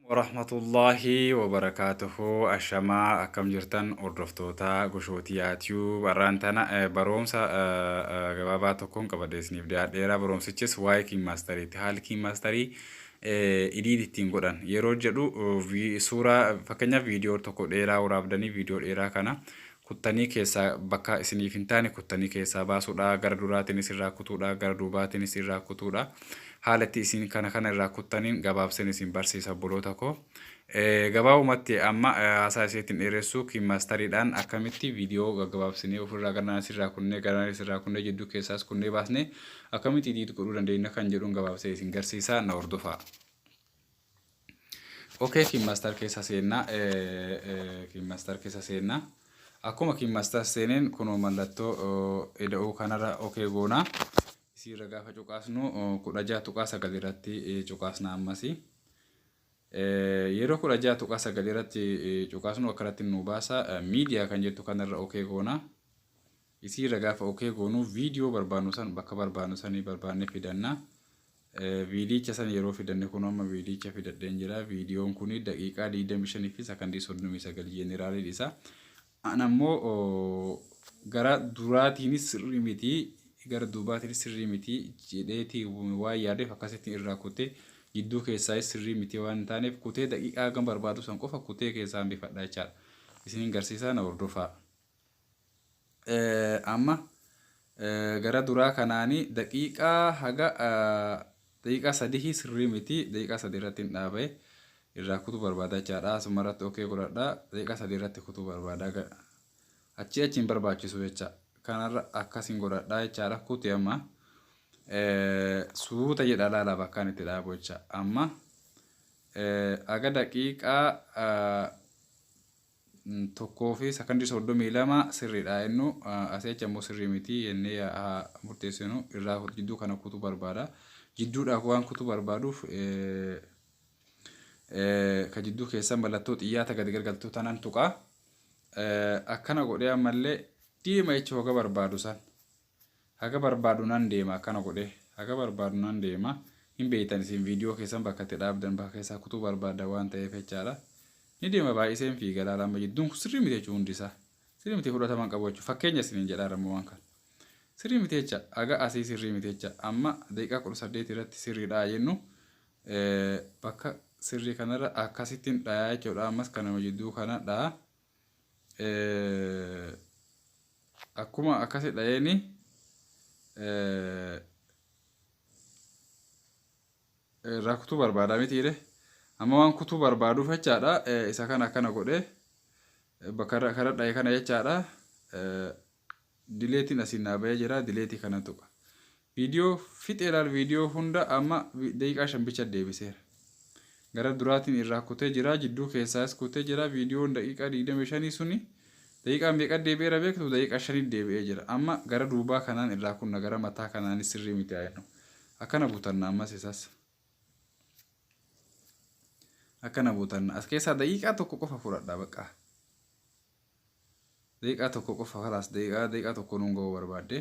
Warahmatullahi wabarakatuhu ashamaa akkam jirtan hordoftoota goshootii YouTube barraan tana barumsa gabaabaa tokkoon qabadee isiniif dhiyaadheera. Barumsichis waa'ee kiimmaastariiti. Haalli kiimmastarii idiit ittiin godhan yeroo jedhu suuraa fakkeenyaaf viidiyoo tokko dheeraa waraabdanii viidiyoo dheeraa kana kuttanii keessaa bakka isiniif hin taane kuttanii keessaa baasuudha. Gara duraatiinis irraa kutuudha, gara duubaatiinis irraa kutuudha. Haalatti isin kana irraa kuttaniin gabaabseen isin barsiisa obboloota koo. Gabaabumatti amma haasaa isheetiin dheeressuu kiimmastariidhaan akkamitti viidiyoo gaggabaabsinee ofirraa garnaanis irraa kunnee jidduu keessaas kunnee baasnee akkamitti idiit godhuu dandeenya kan jedhuun gabaabsee isin garsiisaa na hordofaa. Okay, kiimmastar keessa seennaa. Akkuma kiimmastar seeneen kunoo mallattoo eda'uu kanarra okay goonaa. Isirra gaafa cuqaasnu 16.9 irratti cuqaasna ammasi. Yeroo 16.9 irratti cuqaasnu akkanatti nu baasa miidiyaa kan jettu kanarra okay goona. Isirra gaafa okay goonu viidiyoo barbaannu san bakka barbaannu sanii barbaannee fidanna. Viidiyicha san yeroo fidanne kun amma viidiyicha fidadheen jira. Viidiyoon kun daqiiqaa 25 fi sakandii 39 jeneraalii isa. Anammoo gara duraatiinis sirrii miti. Gara duubaatiinis sirrii miti jedheeti waan yaadeef akkasitti irraa kutee jidduu keessaa sirrii miti waan taaneef kutee daqiiqaa gam barbaadu san qofa kutee keessaa hambifadha jechaadha. Isiniin garsiisaa na hordofaa. Amma gara duraa kanaanii daqiiqaa haga daqiiqaa 3 sirrii miti daqiiqaa 3 irratti hin dhaabee irraa kutuu barbaada jechaadha. Asuma irratti okay godhadha. Daqiiqaa 3 irratti kutuu barbaada. Achiin barbaachisu jecha. Kanarra akkasiin godhadhaa jechaadha. Kuti amma suuta jedha laala bakkaan itti dhaabu jecha. Amma aga daqiiqaa tokkoo fi sakandii 32 sirriidha jennu asii achi ammoo sirrii miti jennee murteessinu irraa jidduu kana kutuu barbaada. Jidduudhaaf waan kutuu barbaaduuf ka jidduu keessa mallattoo xiyyaata gadi gargaltuu tanan tuqaa. Akkana godhee ammallee deema jechuun haga barbaadu san. Haga barbaadu nan deema akkana godhee. Haga barbaadu nan deema. Hin beektan isin viidiyoo keessan bakka itti dhaabdan bakka keessaa kutuu barbaada waan ta'eef jechaadha. Ni deema baay'iseen fiiga laalama jidduun sirrii miti jechuun hundisaa. Sirrii miti fudhataman qabu jechuudha. Fakkeenya isiniin jedhaa rammoo waan kana. Sirrii miti jecha haga asii sirrii miti jecha amma daqiiqaa 18 irratti sirriidha jennu bakka sirrii kanarra akkasittiin dhayaa jechuudha. Ammas kanama jidduu kana dhayaa. Akkuma akkasi dhayeeni irraa kutuu barbaadaa mitiire. Amma waan kutuu barbaaduuf jechaadha. Isa kana akkana godhee bakka kana dhayee kana jechaadha. Dileetiin asiin dhaabee jira. Dileetii kana tuqa. Viidiyoo fixee ilaal viidiyoo hunda amma daqiiqaa 5 bicha deebiseera. Gara duraatiin irraa kutee jira. Jidduu keessaas kutee jira. Viidiyoon daqiiqaa 25 suni daqiiqaa meeqa deebi'eera beektu daqiiqaa 5 deebi'ee jira. Amma gara duubaa kanaan irraa kunna gara mataa kanaan sirrii miti ayennu. Akkana buutanna ammas isas. Akkana buutanna. As keessaa daqiiqaa tokko qofa fudhadhaa baqqaa. Daqiiqaa tokko qofa kalaas daqiiqaa tokko nuun ga'uu barbaadde.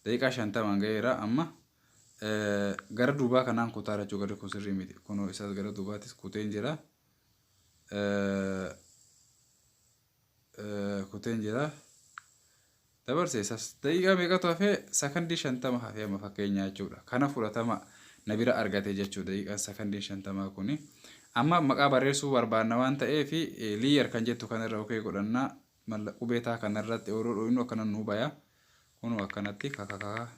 Daqiiqaa 50 ga'eera amma. Gara duubaa kanaan kutaa jechuun gadi kun sirrii miti. Kunoo isas gara duubaatis kuteen jira. Kuteen jira. Dabarsee isas daqiiqaa meeqatu hafee sakandii 50 hafee amma fakkeenyaa jechuudha. Kana fudhatama na bira argate jechuudha daqiiqaa sakandii 50 kuni. Amma maqaa barreessuu barbaanna waan ta'eef liiyar kan jettu kanarra okay godhannaa qubeetaa kanarratti yeroo dhooyinu akkana nuu baya. Kunoo akkanatti kakakaka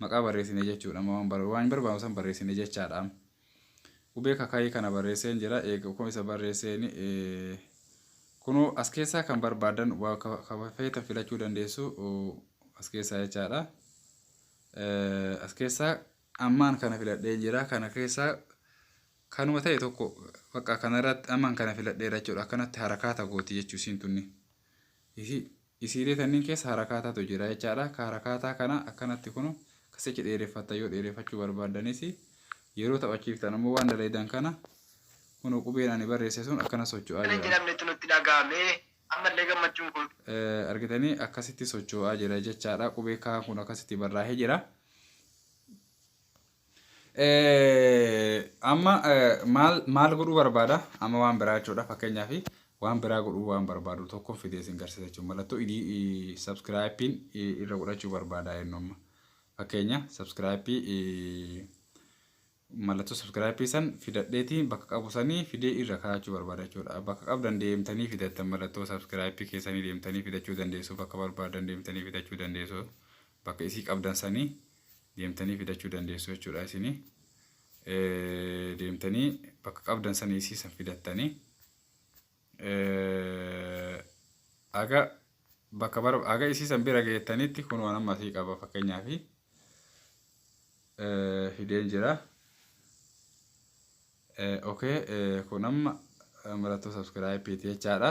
maqaa barreessine jechuudha. Waan barbaannu san barreessine jechaadha. Qubee kakaayii kana barreesseen jira. Akkuma isa barreesseen kunoo as keessaa kan barbaadan feeta filachuu dandeessu as keessaa jechaadha. As keessaa ammaan kana filadhee jira. Kana keessaa kanuma ta'e tokko bakka kanarratti ammaan kana filadheera jechuudha. Akkanatti harakaata gooti jechuu isiin tunni. Isiilee tanniin keessa harakaataatu jira jechaadha. Ka harakaataa kana akkanatti kunoo akkasitti dheereffatta yoo dheereffachuu barbaadanis yeroo taphachiiftan ammoo waan daleedan kana kunoo qubeen ani barreesse sun akkana socho'aa jira. Argitanii akkasitti socho'aa jira jechaadha. Qubee kaan kun akkasitti barraa'ee jira. Amma maal godhuu barbaada amma waan biraa jechuudha fakkeenyaaf waan biraa godhuu waan barbaadu tokko fidee isin garsiisa jechuudha mallattoo idii subscribein irra godhachuu barbaada jennu amma fakkeenya subscribe mallattoo subscribe san fidadheetiin bakka qabu sanii fidee irra kaa'achuu barbaada jechuudha bakka qabdan deemtanii fidattan mallattoo subscribe keessanii deemtanii fidachuu dandeessu bakka barbaadan deemtanii fidachuu dandeessu bakka isii qabdan sanii deemtanii fidachuu dandeessu jechuudha isinii deemtanii bakka qabdan sanii isii san fidattanii aga isii san bira geettanitti kun waan amma asii qaba fakkeenyaaf fideen jira okay kun amma mallattoo subscribe jechaadha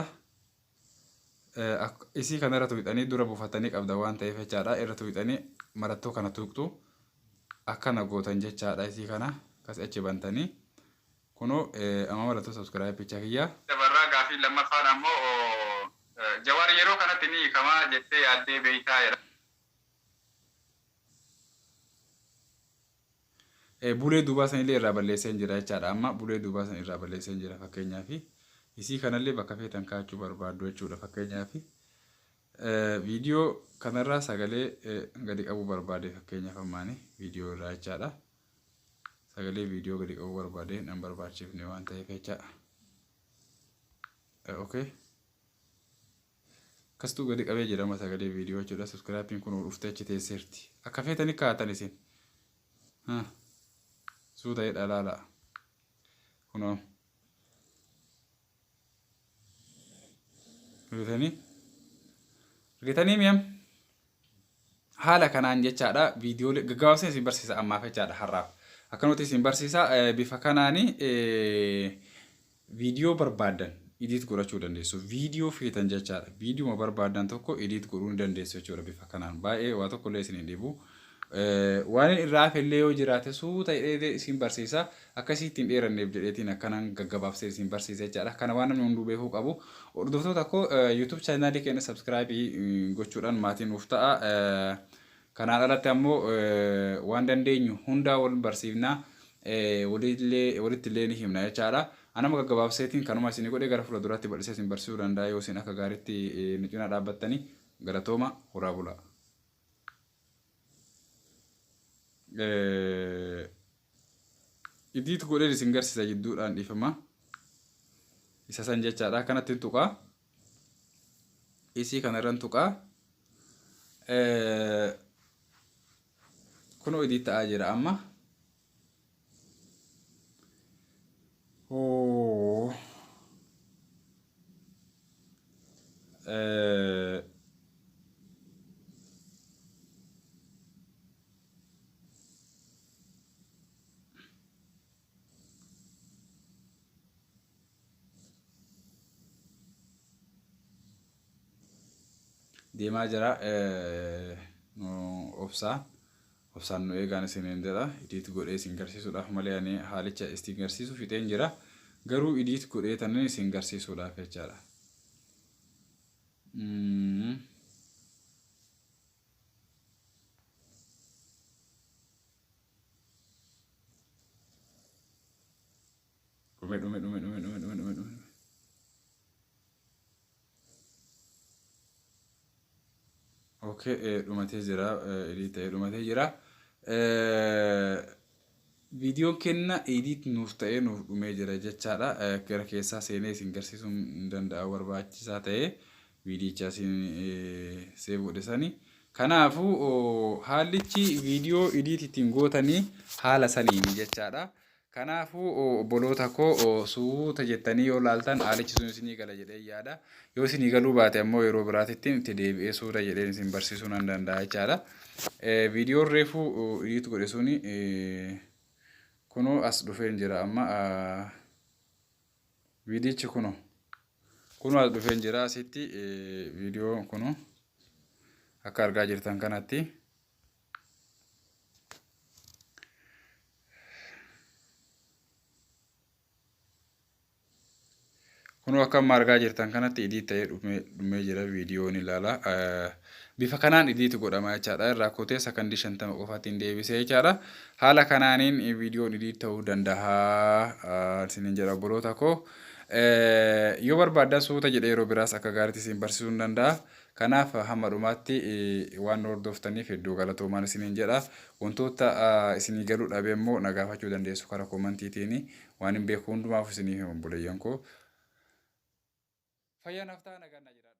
isii kanarra tuqxanii dura buufatanii qabda waan ta'eef jechaadha irra tuqxanii mallattoo kana tuqxu akkana gootan jechaadha isii kana kas achi bantanii kuno amma mallattoo subscribe kiyya dabarraa gaafii lammaffaan ammoo Jawaar yeroo kanatti ni kama jettee yaaddee beeytaa jira. Bulee duubaa san illee irraa balleessee jira jechaadha amma bulee duubaa san irraa balleessee jira fakkeenyaaf isii kanallee bakka feetan kaachuu barbaaddu jechuudha fakkeenyaaf viidiyoo kanarraa sagalee gadi qabuu barbaade fakkeenyaaf ammaani viidiyoo irraa jechaadha sagalee viidiyoo gadi qabuu barbaade nan barbaachifne waan ta'eef jechaadha okay kastuu gadi qabee jedhama sagalee viidiyoo jechuudha subscribe kun dhuftee achi teesseerti akka feetanii kaa'atan isin suuta jedha laala kunoo argitanii miyam haala kanaan jechaadha viidiyoolee gaggabaabsee isin barsiisa ammaaf jechaadha har'aaf akkanutti isin barsiisa bifa kanaanii viidiyoo barbaadan edit godhachuu dandeessu viidiyoo feetan jechaadha viidiyoo barbaadan tokko edit godhuu dandeessu jechuudha bifa kanaan baay'ee waa tokko illee isin hin dhibu waan irraa fillee yoo jiraate suuta hidhee isin barsiisa akkasitti hin dheeranneef jedheetiin akkanaan gaggabaabsee isin barsiisa jechaadha kana waan namni hunduu beekuu qabu hordoftoota koo YouTube chaanaalii keenya subscribe gochuudhaan maatiin nuuf ta'a kanaan alatti ammoo waan dandeenyu hundaa wal barsiifnaa walitti illee ni himna jechaadha anama gaggabaabseetiin kanuma isin godhee gara fuulduraatti bal'isee isin barsiisuu danda'a yoo isin akka gaariitti nu cinaa dhaabbattanii galatooma horaa bulaa edit godhee isin garsiisa jidduudhaan dhiifama isa san jechaadha kanatti tuqaa isii kanarran tuqaa kunoo edit ta'aa jira amma deemaa jira obsaan nu eegaan isiniin jedha edit godhee isin garsiisuudhaaf malee ani haalicha isin garsiisu fixeen jira garuu edit godhee tanan isin garsiisuudhaaf jechaadha dhume okay dhumatee jira edit ta'ee dhumatee jira viidiyoon kenna edit nuuf ta'ee nuuf dhumee jira jechaadha gara keessaa seenee isin garsiisuu danda'a barbaachisaa ta'ee viidiyicha isin seef godhesanii kanaafuu haallichi viidiyoo edit ittiin gootanii haala saniini jechaadha kanaafuu obboloota koo suuta jettanii yoo laaltan haalichi sun isinii gala jedhee yaada yoo isinii galuu baate ammoo yeroo biraatittiin itti deebi'ee suuta jedheen isin barsiisuu nan danda'a jechaadha viidiyoon reefuu edit godhe suni kunoo as dhufeen jira amma viidiyichi kunoo as dhufeen jira asitti viidiyoo kunoo akka argaa jirtan kanatti Kunoo akka margaa jirtan kanatti idii ta'ee dhumee jira viidiyoon ilaala. Bifa kanaan idiitu godhama jechaadha. Irraa kutee sakandii 50 qofaatiin deebisee jechaadha. Haala kanaaniin viidiyoon idii ta'uu danda'a. Isiniin jedha obboloota koo. Yoo barbaaddan suuta jedhee yeroo biraas akka gaariitti isin barsiisuu ni danda'a. Kanaaf hamma dhumaatti waan hordoftaniif hedduu galatoomaa isiniin jedha. Wantoota isinii galuu dhabe immoo na gaafachuu dandeessu karaa koomantiitiin waan hin beeku hundumaaf isinii himu obboleeyyan koo. Fayyanaaf ta'a nagaan jira.